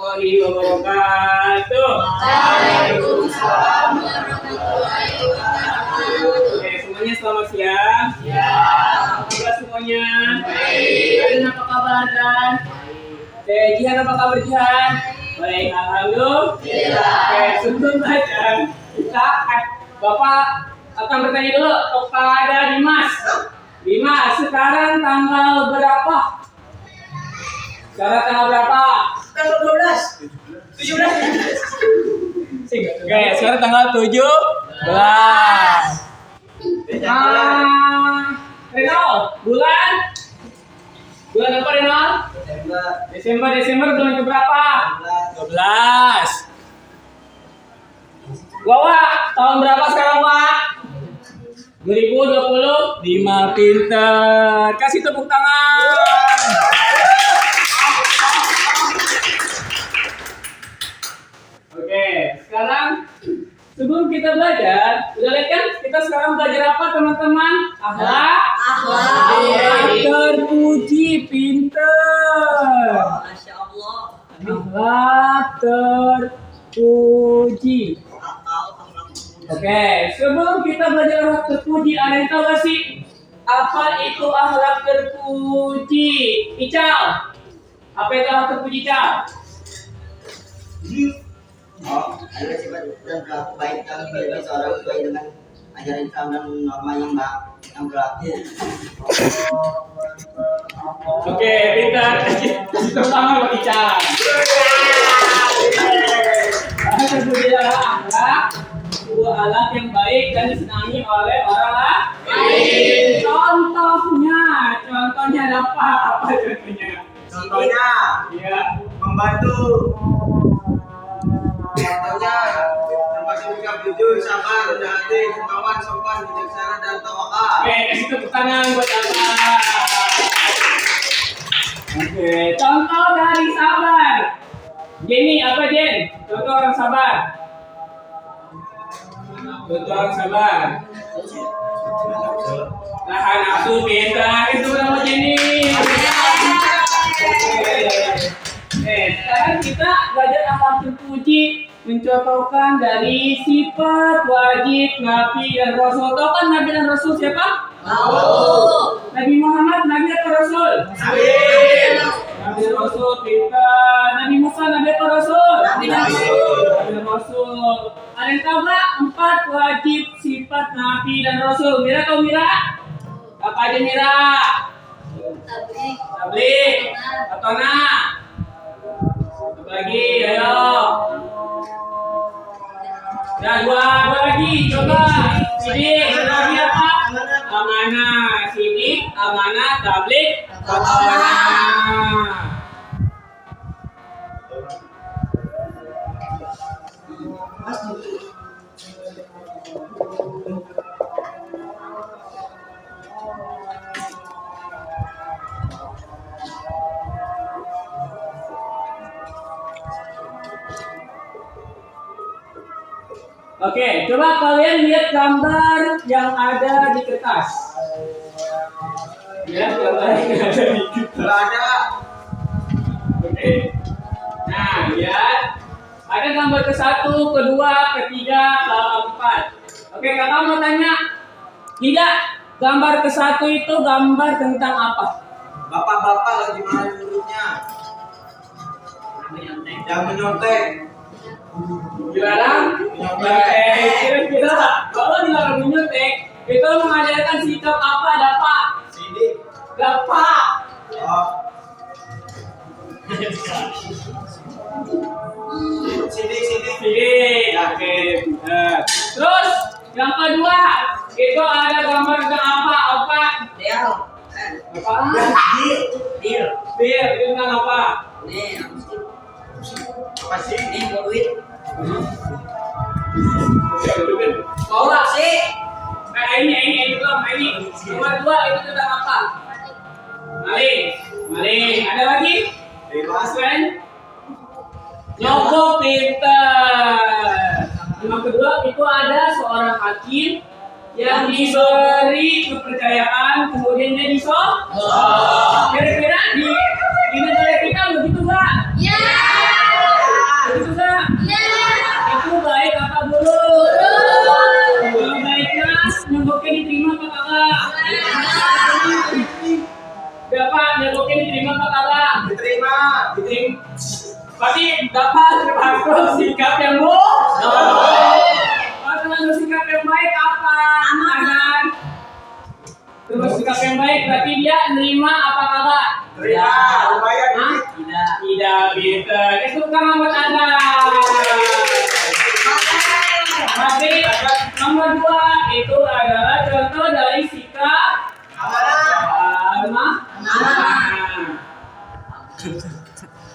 warahmatullahi wabarakatuh. Waalaikumsalam warahmatullahi wabarakatuh. Oke, semuanya selamat siang. Apa semuanya? Baik. Kalian apa kabar dan? Jihan apa kabar Jihan? Baik, alhamdulillah. Oke, sebelum belajar kita Bapak akan bertanya dulu kepada Dimas. Dimas, sekarang tanggal berapa? Sekarang tanggal berapa? Tanggal 12. 17. Oke, sekarang tanggal 17. Renal, bulan apa Renal? Desember bulan keberapa? 12. Wawa, tahun berapa sekarang Wak? 2025. Pinter. Kasih tepuk tangan. Oke, sekarang sebelum kita belajar, udah lihat kan kita sekarang belajar apa teman-teman? Akhlak. Akhlak terpuji, pinter. Masya Allah. Akhlak terpuji. Oke, sebelum kita belajar akhlak terpuji, ada yang tahu gak sih apa itu akhlak terpuji? Ical, apa itu akhlak terpuji, Ical? Adalah sifat dan berlaku baik dalam diri seorang sesuai dengan ajaran Islam dan norma yang berlaku. Oke, pintar. Kasih tepuk tangan buat Ical. Akhlak terpuji adalah akhlak sebuah akhlak yang baik dan disenangi oleh orang lain. Contohnya apa contohnya? Contohnya, Iya. membantu. Contohnya, termasuk sikap jujur, sabar, rendah hati, dermawan, sopan, bijaksana, dan tawakal. Oke, kasih tepuk tangan buat Abang. Oke, contoh dari sabar. Jenny, apa Jen? Contoh orang sabar. Contoh orang sabar. Nahan nafsu, pintar. Itu nama Jenny. Sekarang kita belajar akhlak terpuji, mencontohkan dari sifat wajib Nabi dan Rasul. Tahu kan Nabi dan Rasul siapa? Tahu. Nabi Muhammad, Nabi atau Rasul? Nabi. Nabi dan Rasul, pintar. Nabi Musa, Nabi atau Rasul? Nabi dan Rasul. Nabi dan Rasul. Ada yang tahu nggak 4 wajib sifat Nabi dan Rasul? Mira tahu Mira? Apa aja Mira? Tablik. Atona. Lagi, ayo. Ya, dua lagi, coba. Sidik, lagi apa? Amanah. Sidik, amanah, tablik, amanah. Oke, coba kalian lihat gambar yang ada di kertas. Lihat gambar yang ada di kertas. Ada. Oke. Nah, lihat. Ada gambar ke-1, kedua, ketiga, keempat. Oke, kakak mau tanya. Tidak, gambar ke-1 itu gambar tentang apa? Bapak-bapak lagi mana mulutnya? Yang menyontek. Dilarang menyontek. Kira-kira kalau dilarang menyontek, itu mengajarkan sikap apa, Dapak? Sidik. Dapak. Oh. Sidik. Oke, benar. Terus yang kedua, itu ada gambar tentang apa? Apa? Del. Apa? Del. Bir, itu tentang apa? Nih, Apa sih? ini mau duit. Mau lah. Sih. Ini belum, ini. Nomor 2 itu tentang apa? Maling. Ada lagi? Bebas. Selain nyogok, pintar. Yang kedua itu ada seorang hakim yang diberi kepercayaan kemudian dia disogok. Kira-kira di negara kita begitu nggak? Ya. nyogoknya diterima apa kagak? Bapak nyogoknya diterima apa kagak? Diterima. Diterima. Berarti dapat termasuk sikap yang termasuk sikap yang baik apa? Aman. Terus sikap yang baik berarti dia nerima apa kagak? Terima. Lumayan. Hah? Tidak. Tidak bisa. Itu kan buat Anda. Berarti nomor 2 itu adalah contoh dari sikap amanah.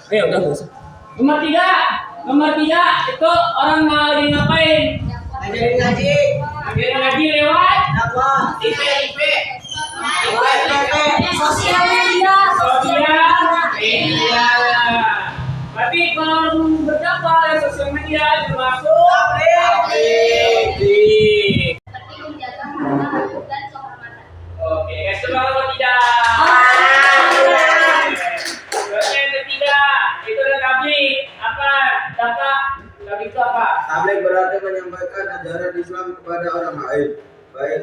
Ayo udah usah. Nomor 3 itu orang lagi ngapain? Ngajarin ngaji. Ngajarin ngaji lewat Dakwah. IP. Sosial media. Media. Berarti kalau berdakwah di sosial media termasuk publik. seperti menjaga harga dan kehormatan. Oke, semangat atau tidak? Terus yang ketiga itu ada tablik. Apa? Tablik itu apa? Tabligh berarti menyampaikan ajaran Islam kepada orang lain, baik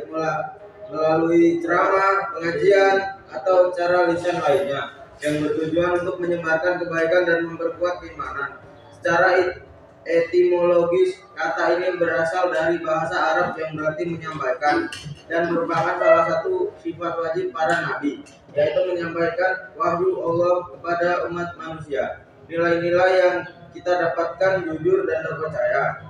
melalui ceramah, pengajian, atau cara lisan lainnya yang bertujuan untuk menyebarkan kebaikan dan memperkuat keimanan. Secara etimologis, kata ini berasal dari bahasa Arab yang berarti menyampaikan dan merupakan salah satu sifat wajib para nabi, yaitu menyampaikan wahyu Allah kepada umat manusia. Nilai-nilai yang kita dapatkan jujur dan terpercaya,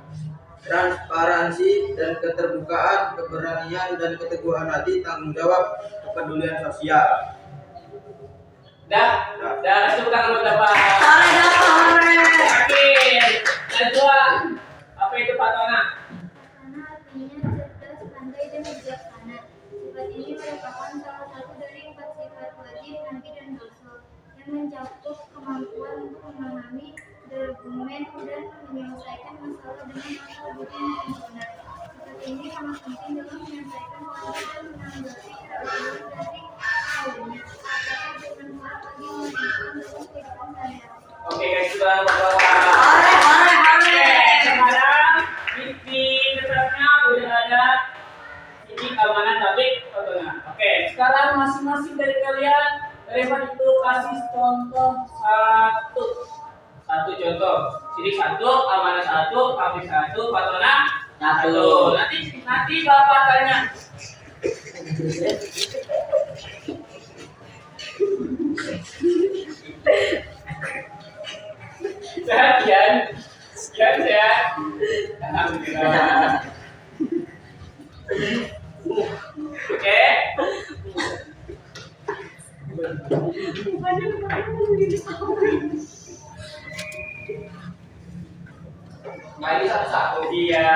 transparansi dan keterbukaan, keberanian dan keteguhan hati, tanggung jawab, kepedulian sosial. Dah, tepuk tangan buat Bapak. Oke, yang kedua apa itu Pak Tona? Karena artinya cerdas, pandai, dan bijaksana. Sifat ini merupakan salah satu dari 4 sifat wajib nabi dan rasul yang mencakup kemampuan untuk memahami, berargumen, dan menyelesaikan masalah dengan akal budi yang sempurna. Sifat ini sangat penting dalam menyampaikan wajib dan menanggapi keadaan dari kaumnya. Apakah bermanfaat bagi umat Islam dalam kehidupan sehari-hari. Oke guys, sudah Bapak. Oke, sekarang di depannya udah ada ini keamanan tablik fotonya. Oke, sekarang masing-masing dari kalian Revan itu kasih contoh satu contoh. Jadi 1, amanah 1, tablik 1, fatona 1. Nanti Bapak tanya. Sehat sehat. Alhamdulillah. Oke. Mari satu-satu. Iya.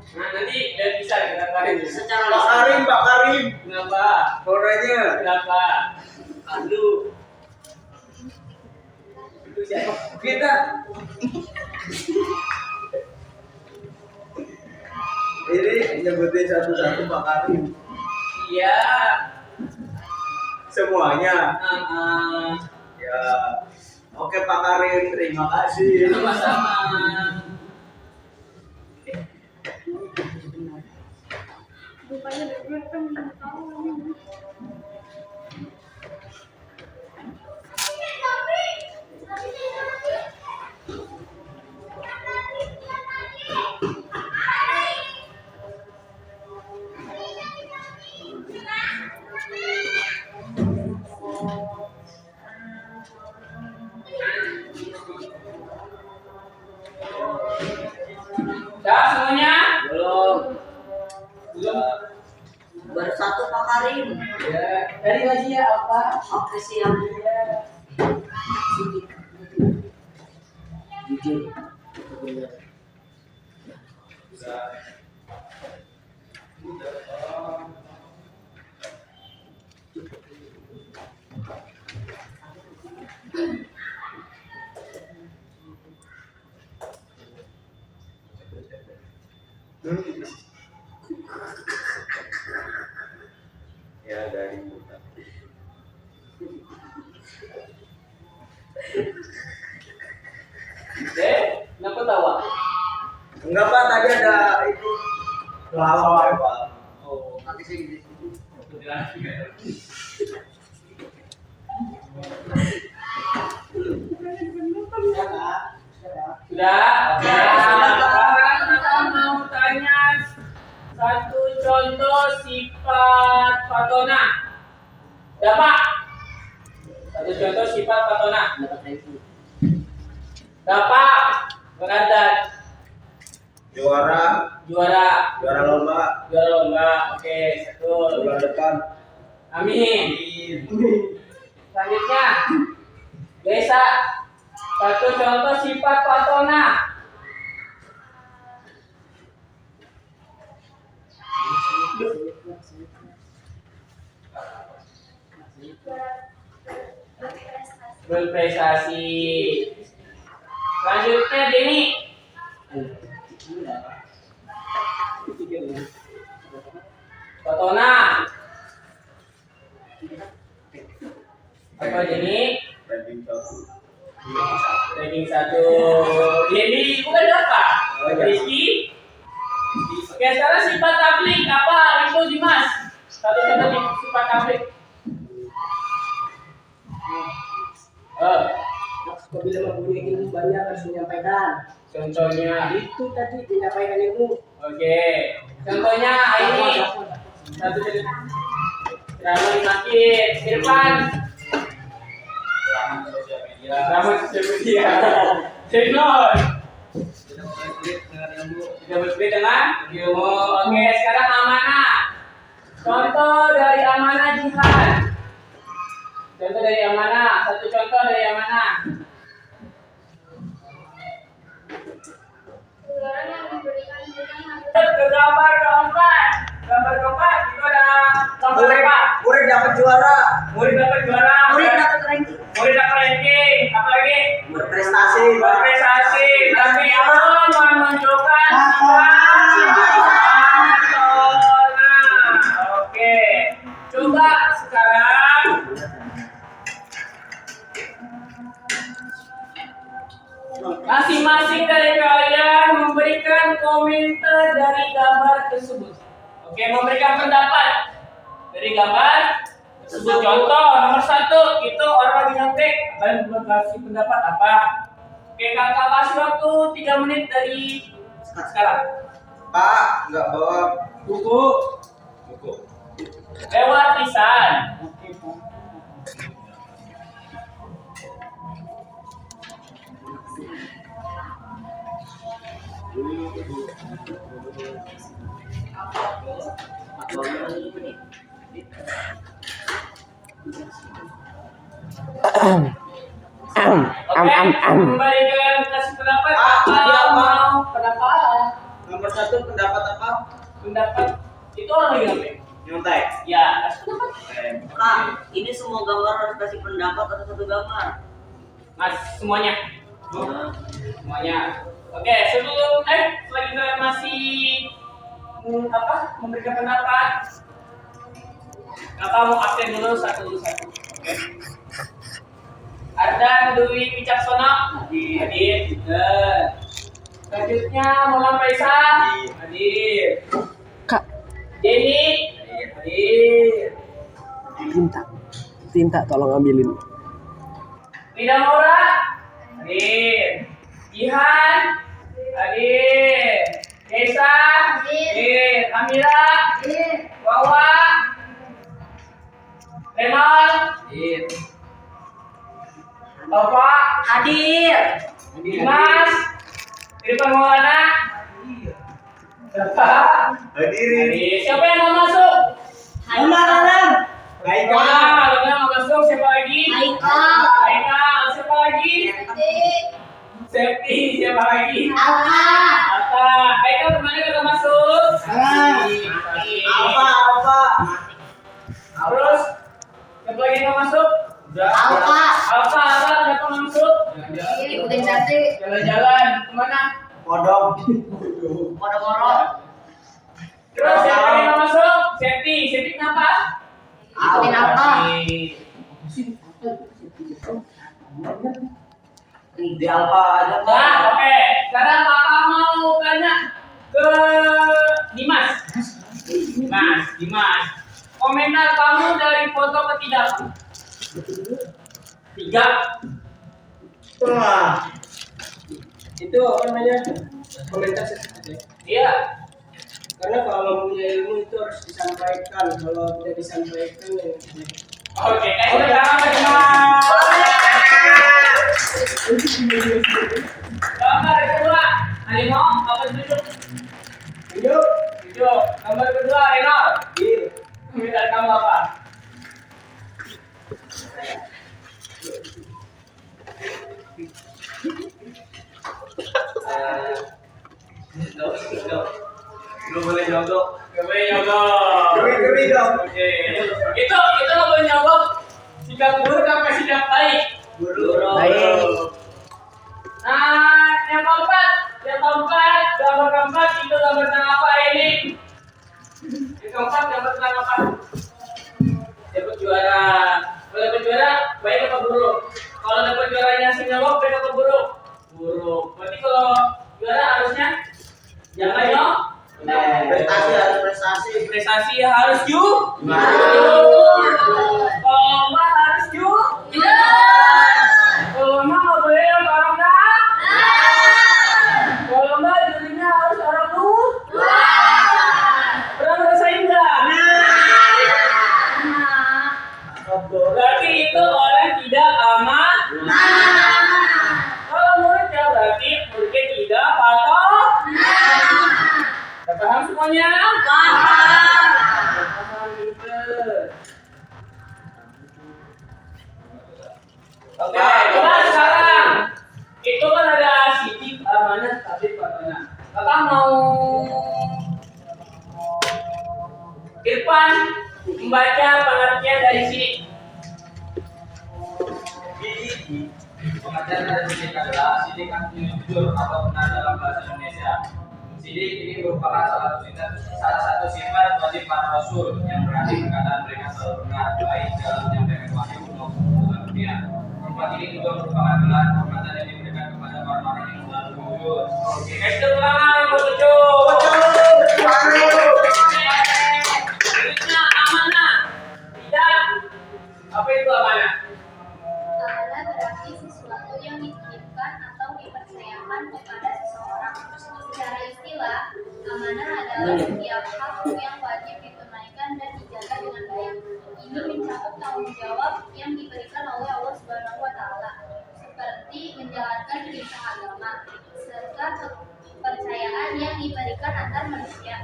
Nah nanti udah bisa kita tarik. Pak Karim. Kenapa? Polranya. Kenapa? Aduh. Itu siapa? Kita. Ini nyebutin satu-satu Pak Karim. Iya. Semuanya. Ya. Oke Pak Karim, terima kasih. Sama-sama. Rupanya benar kan tahu. Dah semuanya? Belum. Belum. Bersatu Pak Karim. Ya. Dari Razia apa? Oke siap. Jujur. Ya dari Kenapa tawa? enggak Pak, tadi ada itu Lawan. Oh, Nanti sih di sudah. Sekarang kita mau tanya satu contoh sifat Fatona. Dapat. Satu contoh sifat Fatona. dapat ranking. Dapat. Benar. Juara lomba Oke, satu. bulan depan. Amin. Selanjutnya, Desa. Satu contoh sifat Fatona. Berprestasi. Selanjutnya Denny. Fatona. Apa Denny? Ranking 1. Ranking 1. Denny bukan apa? Rizky. Oke, sekarang sifat tablik apa? Itu Dimas. Satu contoh sifat tablik. Apabila mempunyai ilmu banyak harus menyampaikan. Contohnya. Itu tadi menyampaikan ilmu. Oke. Contohnya ini. Satu contoh. Drama makin. Irfan. Drama sosial media. Signal. Tidak berbeda dengan ilmu. Oke, sekarang amanah. Contoh dari amanah jihad. Contoh dari amanah. Satu contoh dari amanah. Ular yang diberikan dengan harus Ke gambar keempat. Gambar keempat itu ada gambar apa? Murid dapat juara. Murid dapat juara. Murid dapat ranking. Murid dapat ranking. Apa lagi? Berprestasi. Berprestasi. Tapi Allah menunjukkan sifat Fatona. Oke. Coba sekarang masing-masing dari kalian memberikan komentar dari gambar tersebut. Oke, memberikan pendapat dari gambar tersebut. Contoh nomor 1 itu orang lagi nyontek. Kalian kasih pendapat apa? Oke, kakak kasih waktu 3 menit dari sekarang. Pak, nggak bawa Buku buku. lewat lisan. Oke, kembali kalian kasih pendapat. Apa mau pendapat? Nomor 1 pendapat apa? Pendapat itu orang lagi nyontek. Nyontek. Ya, kasih pendapat. Kak, ini semua gambar harus kasih pendapat atau satu gambar? Mas, semuanya. Semuanya. Oke, sebelum selagi kalian masih memberikan pendapat, kakak mau absen dulu satu. Oke. Ardan Dwi Wicaksono hadir. Selanjutnya Muhammad Faisal hadir. Kak. Jenny hadir. Tinta tolong ambilin. Rida Maura hadir. Jihan hadir. Desa hadir. Amira Wawa Renal hadir. Bapak hadir. Dimas Irfan Maulana Bapak Hadirin. hadir. Siapa yang mau masuk? Alam. Wah, yang mau masuk siapa lagi? Haikal. Siapa lagi? Septi. Siapa lagi? Alka. Haikal kemana kita masuk? Apa? Terus siapa lagi yang mau masuk? Alka. Siapa yang masuk? ikutin sate. Jalan-jalan kemana? Kodok. Terus siapa lagi yang mau masuk? Septi kenapa? Ikutin apa? Di Alfa aja. Nah, oke. Sekarang kakak mau tanya ke Dimas. Dimas. Komentar kamu dari foto ketiga. 3. Wah, itu apa namanya? Komentar sesuatu. Iya. Karena kalau punya ilmu itu harus disampaikan. Kalau tidak disampaikan, ya Oke, kasih tangan ke Dimas. Gambar kedua, Alino, apa duduk? Yuk, Duduk. Gambar kedua, Alino. Komentar kamu apa? Lu boleh nyogok. Gak boleh nyogok. Gemi dong. Oke. Itu nggak boleh nyogok. Sikap buruk apa sikap baik? Buruk. Baik. Nah, yang keempat, gambar keempat itu gambar tentang apa ini? Yang keempat gambar tentang apa? Dapat juara. Kalau dapat juara, baik apa buruk? Kalau dapat juaranya si nyogok, baik apa buruk? Buruk. Berarti kalau juara harusnya jangan yo. Prestasi harus prestasi. Prestasi harus ju. Lomba harus ju. Lomba nggak boleh yang orang dah. Lomba jurinya harus orang lu. Pernah ngerasain nggak? Berarti itu orang tidak aman. Kalau muridnya berarti muridnya tidak patuh. Paham semuanya? Paham pinter. Oke, coba sekarang. Itu kan ada sidik, amanah, tabib, patona. Kakak mau Irfan membaca pengertian dari sini. Pengertian dari sidik adalah sidik artinya jujur atau benar dalam bahasa Indonesia. Sidik ini merupakan salah satu sifat wajib para rasul yang berarti perkataan mereka selalu benar baik dalam menyampaikan wahyu maupun pengertian. Sifat ini juga merupakan gelar kehormatan yang diberikan kepada orang-orang yang selalu jujur. Oke, kasih tepuk tangan buat Ucu. Berikutnya amanah. Tidak. Apa itu amanah? Amanah berarti sesuatu yang dititipkan atau dipercayakan kepada seseorang. Secara istilah, amanah adalah setiap hak yang wajib ditunaikan dan dijaga dengan baik. Ini mencakup tanggung jawab yang diberikan oleh Allah Subhanahu wa Ta'ala, seperti menjalankan perintah agama, serta kepercayaan yang diberikan antar manusia.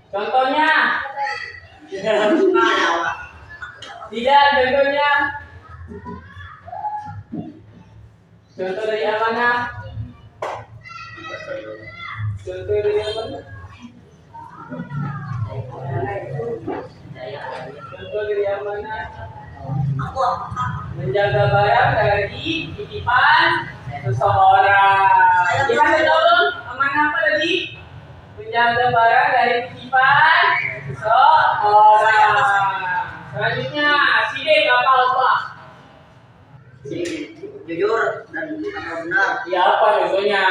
Contohnya? Tidak, contohnya. Contoh dari amanah. Contoh dari amanah. Contoh dari amanah. Menjaga barang dari titipan seseorang. Gimana dong? Amanah apa tadi? Menjaga barang dari titipan seseorang. Selanjutnya, sidik apa? Jujur dan benar. Ya apa contohnya?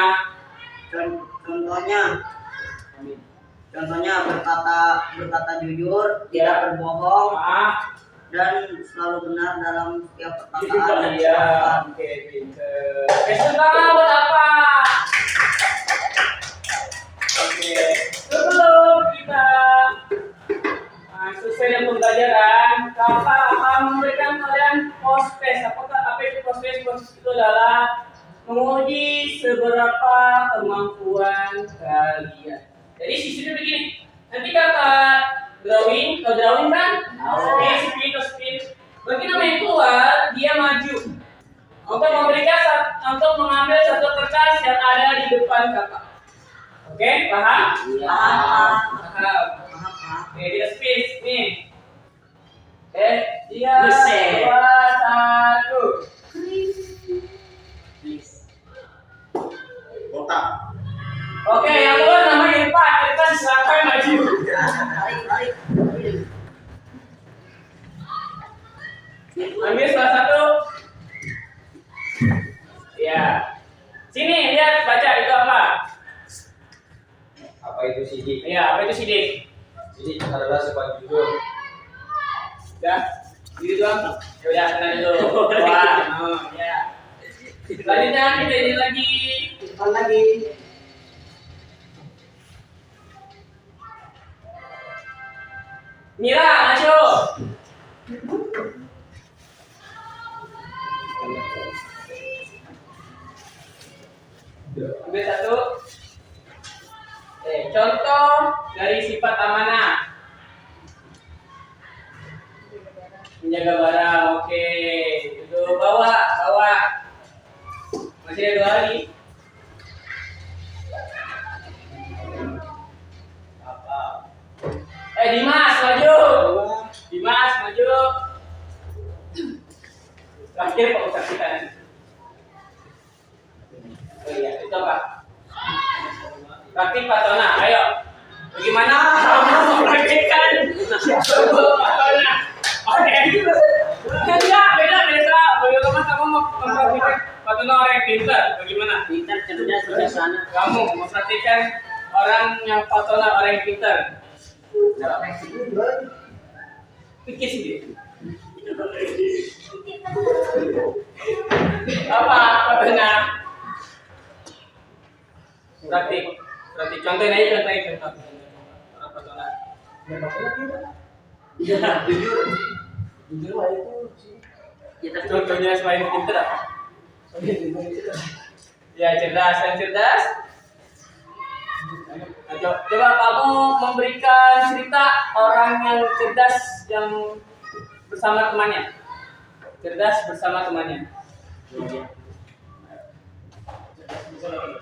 Contohnya berkata jujur, Ya. tidak berbohong, Ah, dan selalu benar dalam setiap itu perkataan dan dia. ucapan. Oke, pinter. Tangan buat apa? Oke, sebelum kita selesai dengan pembelajaran, kakak akan memberikan kalian post-test. Apa itu post-test? Post-test itu adalah menguji seberapa kemampuan kalian. Jadi sisinya begini. Nanti kakak drawing kan? Speed. Begitu main keluar, dia maju untuk mengambil satu kertas yang ada di depan kakak. Oke, paham? Paham. Oke, dia speed nih. Oke, 3, 2, 1. Botak. Oke, yang keluar namanya Irfan silakan maju. Ambil salah satu. Ya. Sini lihat baca itu apa? Apa itu sidik? Ya, apa itu sidik? Sidik adalah sifat jujur. Ya, gitu doang. Ya udah, kenal dulu. Wah, ya. Selanjutnya kita ini lagi. Depan lagi. Mira, maju. Ambil satu. Contoh dari sifat amanah. Menjaga barang, oke. Itu bawa. Masih ada 2 hari. Dimas maju. Dimas maju. Terakhir Pak Ustaz kita nanti. Oh iya, itu apa? Praktik Pak Tona, ayo. Bagaimana kamu mempraktikkan Pak Tona? Oke. Enggak, beda. Bagaimana kamu mempraktikkan Pak Tona orang yang pintar? Bagaimana? Pintar, cerdas, bijaksana. Kamu mempraktikkan orang yang Pak Tona orang yang pintar. Pikir sendiri. Apa Pak Tona? Praktik. Contohin aja contoh. Apa Pak Tona? Ya, jujur lah itu. Contohnya selain pintar apa? Ya, cerdas. Coba kamu memberikan cerita orang yang cerdas yang bersama temannya. Cerdas bersama temannya.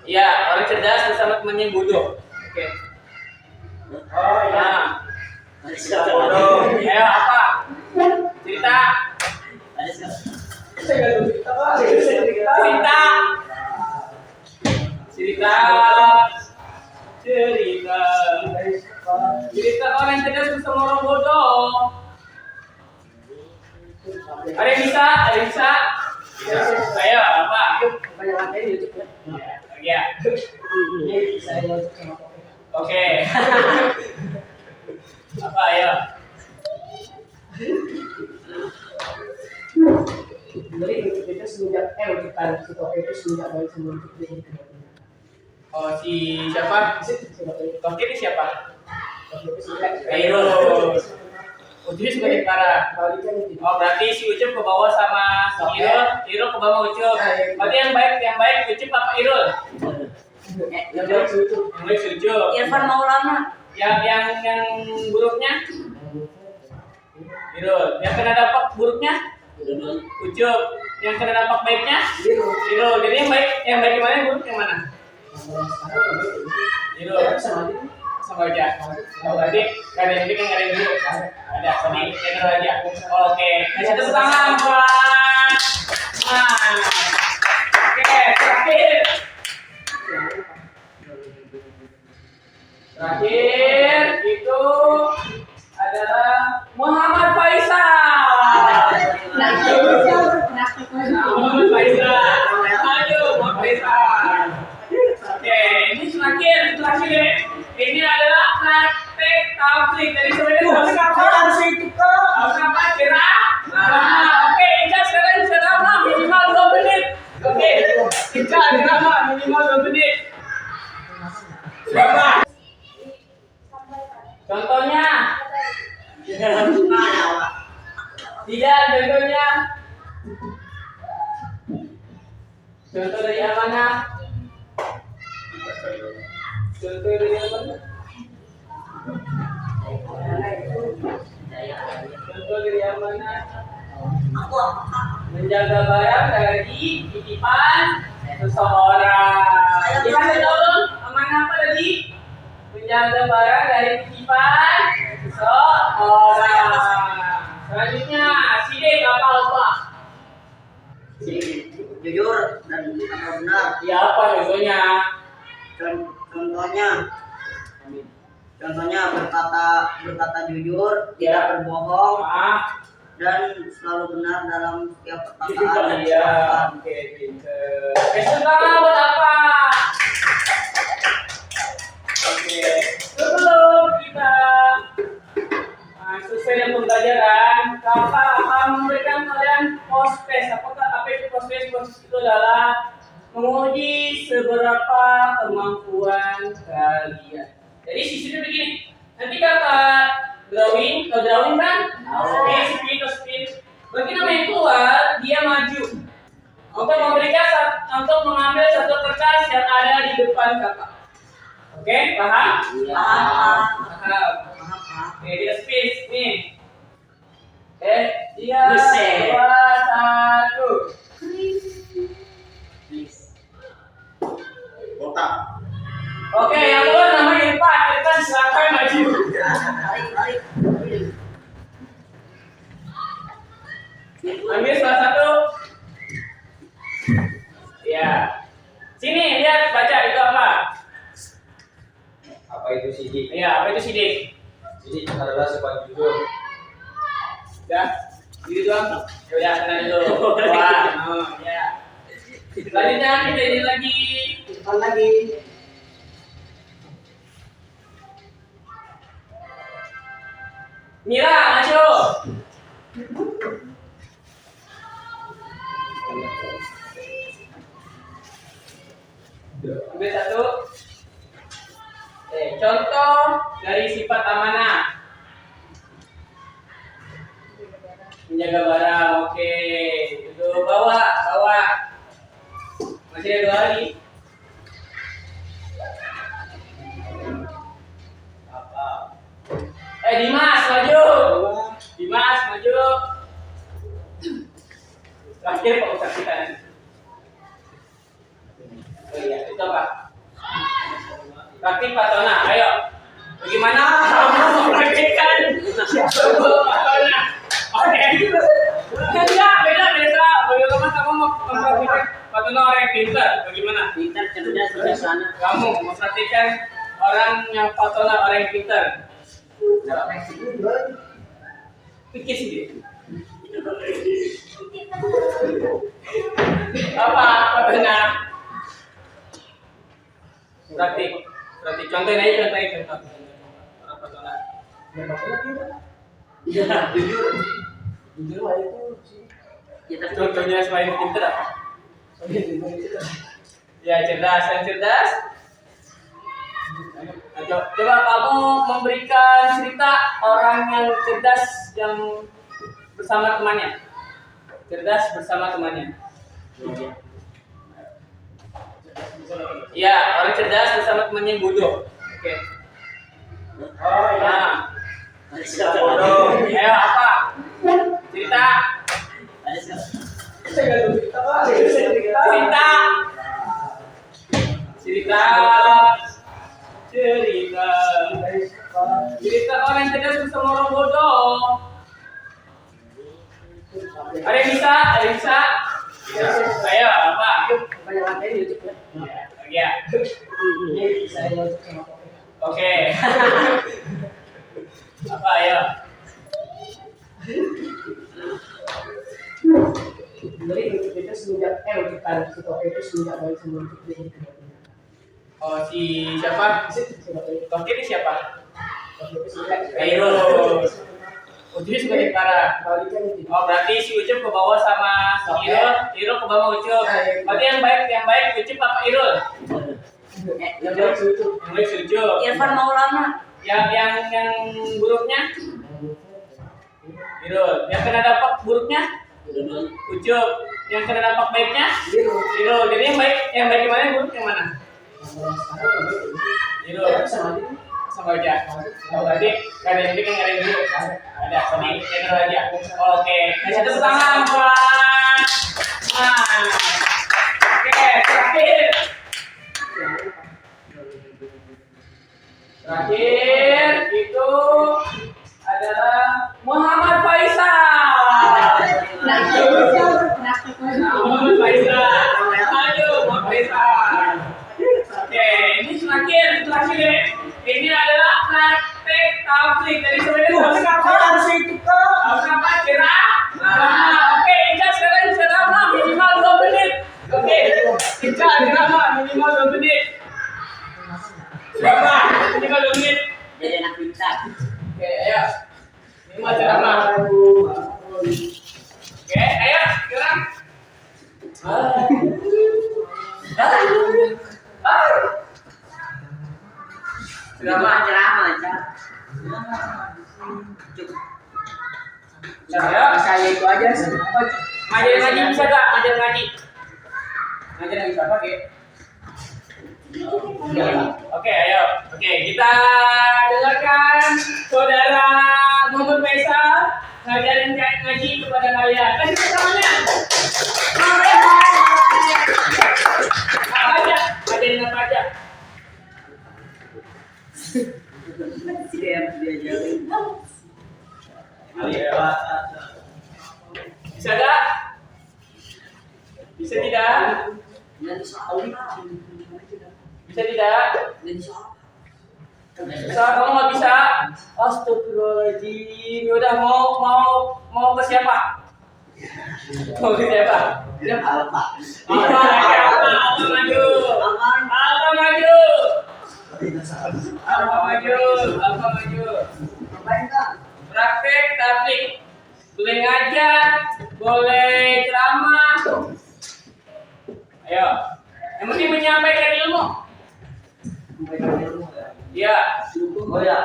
Ya, orang cerdas bersama temannya yang bodoh. Oke. Oh ya. Bodoh. Ayo apa? Cerita. Cerita orang yang cerdas bersama orang bodoh. Ada yang bisa? Ayo apa? Ya. Oke. Apa ayo? Jadi itu semenjak kita itu semenjak dari sebelum kita. Oh, si siapa? Tokir ini siapa? Ayo. Ucup sebagai para. Oh, berarti si Ucup ke bawah sama si Irul ke bawah Ucup. Berarti yang baik Ucup apa Irul? Yang baik itu. Yang baik si Ucup. Irfan Maulana. Yang buruknya? Irul. Yang kena dampak buruknya? Ucup. Yang kena dampak baiknya? Irul. Jadi yang baik yang mana, yang buruk yang mana? Irul. Sama aja. Oh, berarti gak ada yang bikin, gak ada yang buruk. Ada, jadi channel aja. Oke, kasih tepuk tangan buat. Oke, terakhir itu adalah Muhammad Faisal. Muhammad Faisal. Ayo, Muhammad Faisal. Oke, ini terakhir. Ini adalah praktek tablik. Jadi sebenarnya harus itu kok. Apa kira? Oke, Ica sekarang ceramah minimal 2 menit. Oke, Ica ceramah minimal 2 menit. Berapa? Contohnya? Tidak, contohnya. Contoh dari amanah. Contoh dari amanah. Contoh dari amanah. Menjaga barang dari titipan seseorang. Gimana dong? Amanah apa tadi? Menjaga barang dari titipan seseorang. Selanjutnya, sidik apa? Jujur dan benar. Ya apa contohnya? Contohnya berkata jujur, Ya. tidak berbohong, Dan selalu benar dalam setiap perkataan dan ya, ucapan. oke, pinter. Oke, sekarang buat apa? Oke. proses itu adalah menguji seberapa kemampuan kalian. Jadi sistemnya begini. Nanti kata drawing, kalau drawing kan speed. Bagi nama yang keluar, dia maju untuk mengambil satu kertas yang ada di depan kakak. Oke, paham? Paham. Oke, dia speed nih. Oke, 3, 2, 1. Botak. Oke, yang keluar namanya Irfan. Irfan silakan maju. Ambil salah satu. Ya. Sini lihat baca itu apa? Apa itu sidik? Ya, apa itu sidik? Sidik adalah sifat jujur. Ya. Gitu doang. Ya udah, tenang dulu. Wah, ya. Selanjutnya kita ini lagi. Depan lagi. Mira, maju. Ambil satu. Contoh dari sifat amanah. Menjaga barang, oke. Itu bawa. Masih ada 2 lagi. Dimas maju. Dimas maju. Terakhir Pak Ustaz kita. Oh iya, itu apa? Praktik Patona, ayo. Bagaimana kamu mempraktikkan Patona? Oke. Beda. Bagaimana kamu mempraktikkan Patona orang yang pintar? Bagaimana? Pintar, cerdas, bijaksana. Kamu mempraktikkan orang yang Patona orang yang pintar? Pikir sendiri. Apa Patona? Praktik. Contohin aja contoh. Orang Patona. Jujur lah itu sih. Contohnya selain pintar apa? Ya, cerdas. Coba kamu memberikan cerita orang yang cerdas yang bersama temannya. Cerdas bersama temannya. Ya, orang cerdas bersama temannya yang bodoh. Oke. Oh ya. Bodoh. Ayo apa? Cerita. Cerita orang yang cerdas bersama orang bodoh. Ada yang bisa? Ayo apa? Ya. Oke. Apa ayo? Jadi itu semenjak ujian itu semenjak dari sebelum itu. Oh, si siapa? Toki ini siapa? Ayo. Ucup sebagai para. Oh, berarti si Ucup ke bawah sama si Irul ke bawah Ucup. Berarti yang baik Ucup apa Irul? Yang baik si Ucup. Yang baik si Ucup. Irfan Maulana. Yang buruknya? Irul. Yang kena dampak buruknya? Ucup. Yang kena dampak baiknya? Irul. Jadi yang baik gimana, yang buruk yang mana? Irul. Sama aja. Oh, berarti gak ada yang bikin, gak ada yang buruk. Ada, jadi Irul aja. Oke. Kasih tepuk tangan buat. Oke, terakhir itu adalah Muhammad Faisal. Muhammad Faisal. Ayo, Muhammad Faisal. Oke, ini terakhir. Ini adalah praktek tablik. Jadi sebenarnya harus itu apa kira? Oke, Ica sekarang ceramah minimal 2 menit. Oke, Ica ceramah minimal 2 menit. Ceramah minimal 2 menit. Jadi anak pintar. Oke, ayo. Minimal ceramah. Oke, ayo sekarang. Ceramah, Cak. Ya, Saya itu aja sih. ngajarin ngaji bisa gak? Ngajarin ngaji. Ngajarin ngaji apa ke? Oke, ayo. Oke, kita dengarkan saudara Muhammad Faisal ngajarin ngaji kepada kalian. Kasih tepuk tangannya. Apa aja? Ngajarin apa aja? Siap diajarin. Bisa gak? Bisa tidak? Bisa tidak? Bisa, kamu nggak bisa? Astagfirullahaladzim. Yaudah, mau ke siapa? Mau ke siapa? Apa? Apa maju? Apa maju? Apa maju? Apa maju? Praktek tablik. Boleh ngajar, boleh ceramah. Ayo. Yang penting menyampaikan ilmu. Iya. Oh ya,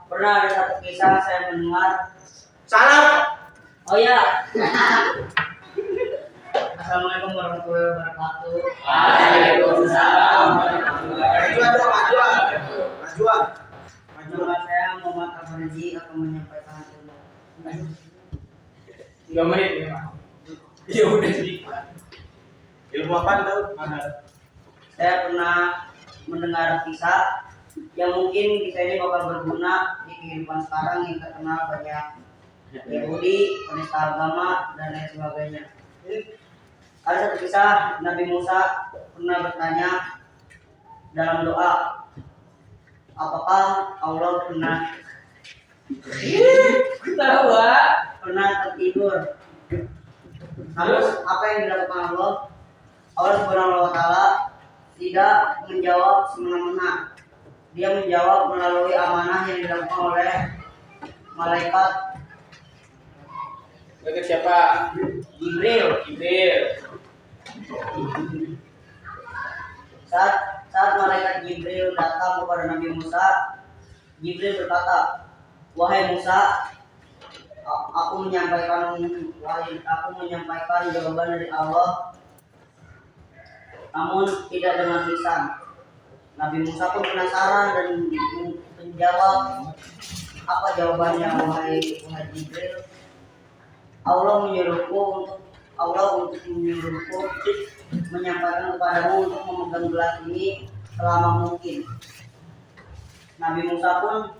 pernah ada satu kisah saya mendengar. Salam. Oh ya. Assalamualaikum warahmatullahi wabarakatuh. Waalaikumsalam. Majuan dong, majuan. Nama saya Muhammad Al-Farji akan menyampaikan ilmu. 3 menit ini, Pak. Ya udah sih. Ilmu apa tahu? Mana? Saya pernah mendengar kisah yang mungkin kisah ini bakal berguna di kehidupan sekarang yang terkenal banyak Yahudi, penista agama, dan lain sebagainya. Ada satu kisah Nabi Musa pernah bertanya dalam doa, apakah Allah pernah tertidur? Lalu apa yang dilakukan Allah? Allah Subhanahu wa Ta'ala tidak menjawab semena-mena. Dia menjawab melalui amanah yang dilakukan oleh malaikat Bagi siapa? Jibril. Saat malaikat Jibril datang kepada Nabi Musa, Jibril berkata, "Wahai Musa, aku menyampaikan jawaban dari Allah, namun tidak dengan lisan." Nabi Musa pun penasaran dan menjawab, "Apa jawabannya, wahai Jibril?" Allah menyuruhku menyampaikan kepadamu untuk memegang gelas ini selama mungkin. Nabi Musa pun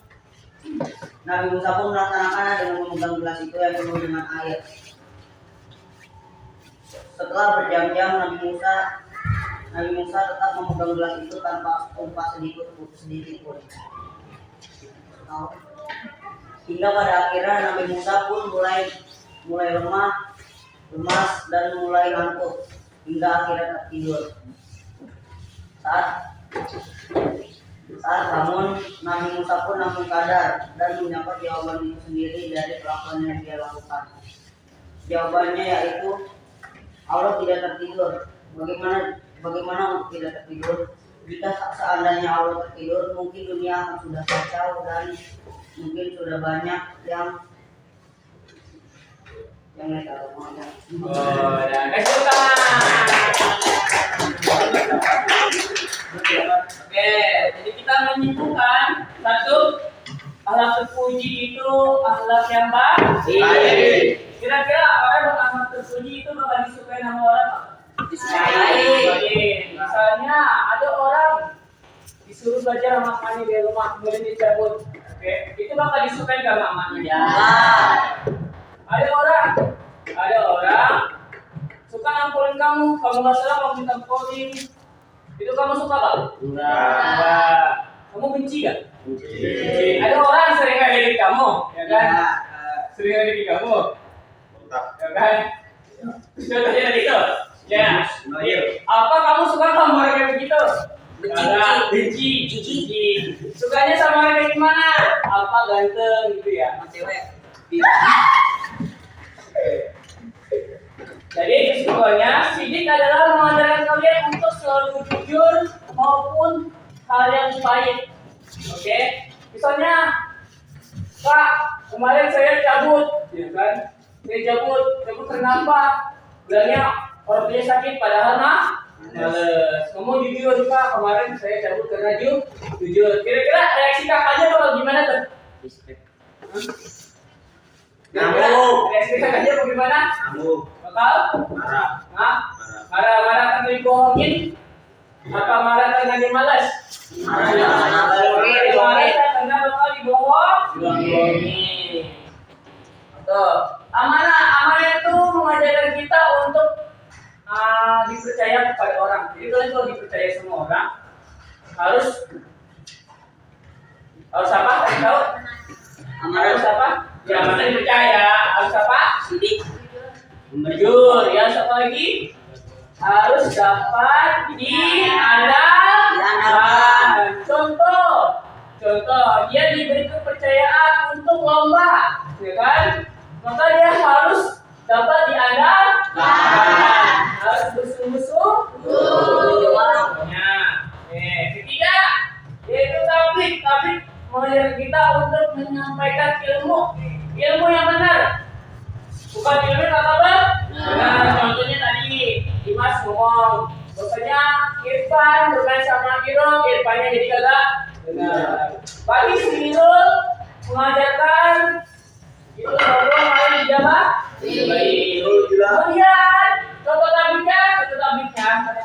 melaksanakannya dengan memegang gelas itu yang penuh dengan air. Setelah berjam-jam Nabi Musa tetap memegang gelas itu tanpa tumpah sedikit pun. Hingga pada akhirnya Nabi Musa pun mulai lemas dan mulai ngantuk hingga akhirnya tertidur. Saat bangun, Nabi Musa pun langsung sadar dan mendapat jawaban itu sendiri dari kelakuan yang dia lakukan. Jawabannya yaitu Allah tidak tertidur. Bagaimana untuk tidak tertidur? Jika seandainya Allah tertidur, mungkin dunia akan sudah kacau dan mungkin sudah banyak yang kasih Oke, jadi kita menyimpulkan satu, akhlak terpuji itu akhlak yang baik. Kira-kira orang yang akhlak terpuji itu bakal disukai sama orang? Disukai. Misalnya ada orang disuruh belajar sama mamanya di rumah, kemudian dicabut. Oke, itu bakal disukai sama mamanya. Ada orang suka ngampolin kamu nggak salah kamu minta ampolin. Itu kamu suka gak? Enggak. Kamu benci gak? Benci. Ada orang sering ngeledekin kamu, ya kan? Sering ngeledekin kamu, ya kan? Contohnya tadi itu, ya. Apa kamu suka sama orang kayak begitu? Benci. Sukanya sama orang kayak gimana? Apa ganteng gitu ya? cewek. Jadi kesimpulannya, sidik adalah mengajarkan kalian untuk selalu jujur maupun hal yang baik. Oke, misalnya Kak, kemarin saya cabut, ya kan? Saya cabut kenapa? Bilangnya orang tuanya sakit, padahal males. Ngomong jujur Kak, kemarin saya cabut karena jujur. Kira-kira reaksi kakaknya bakal gimana tuh? Kira-kira reaksi kakaknya bagaimana? Bakal? Marah. Hah? Marah-marah karena dibohongin? Apa marah karena dia malas? Marah karena bakal dibohongin. Tuh, amanah itu mengajarkan kita untuk dipercaya kepada orang. Jadi kalau dipercaya semua orang harus apa? Kasih tahu? Harus apa? Ya, mana dipercaya? Harus apa? Sidik. Jujur. Ya, apa lagi? Harus dapat diandalkan. Contoh, dia diberi kepercayaan untuk lomba, ya kan? Maka dia harus dapat diandalkan, harus bersungguh-sungguh. Ketiga, yaitu tablik mengajar kita untuk menyampaikan ilmu yang benar, bukan ilmu kabar. Nah, contohnya tadi Dimas ngomong, bahwasanya Irfan bermain sama Irfannya jadi kagak benar. Bagi si Irul mengajarkan itu ngobrol malah dijawab. Kemudian contoh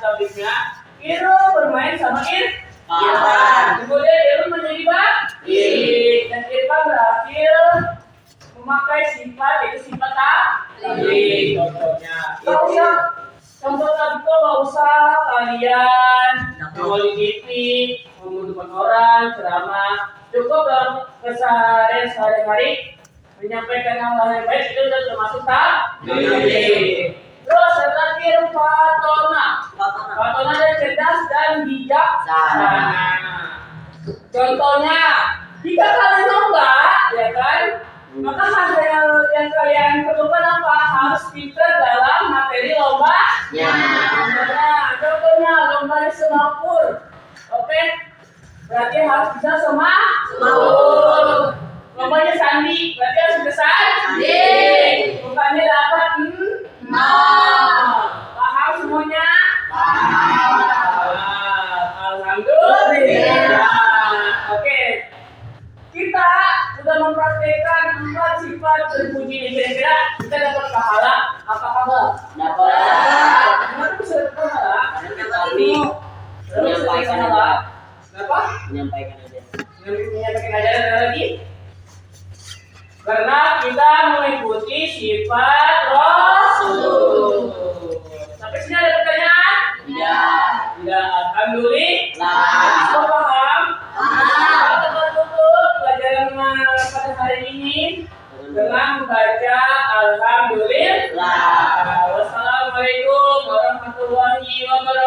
tabliknya, Irul bermain sama Irfan. Kemudian Irul menjadi baik dan Irfan berhasil memakai sifat, yaitu sifat tablik. Contohnya contoh tadi tuh nggak usah kalian mau di TV, membutuhkan orang, ceramah. Cukup dalam keseharian sehari-hari menyampaikan hal-hal yang baik itu sudah termasuk tablik. Terus yang terakhir Fatona dan cerdas dan bijaksana. Contohnya, jika kalian lomba, ya kan, maka hasil yang kalian perlukan apa? Harus pintar dalam materi lomba. Contohnya lomba semapur. Oke, berarti harus bisa semapur. Lombanya sandi, berarti harus bisa sandi. Bukannya dapat paham semuanya? Alhamdulillah. Oke, kita sudah mempraktikkan 4 sifat terpuji ini. Kira-kira kita dapat pahala apa kabar? Dapat. Kenapa bisa dapat pahala? Menyampaikan aja. Kenapa? Menyampaikan aja. Ada lagi? Karena kita mengikuti sifat Rasul. Sampai sini ada pertanyaan? Tidak. Alhamdulillah. Semua paham? Kita tutup pelajaran pada hari ini dengan membaca Alhamdulillah. Wassalamualaikum warahmatullahi wabarakatuh.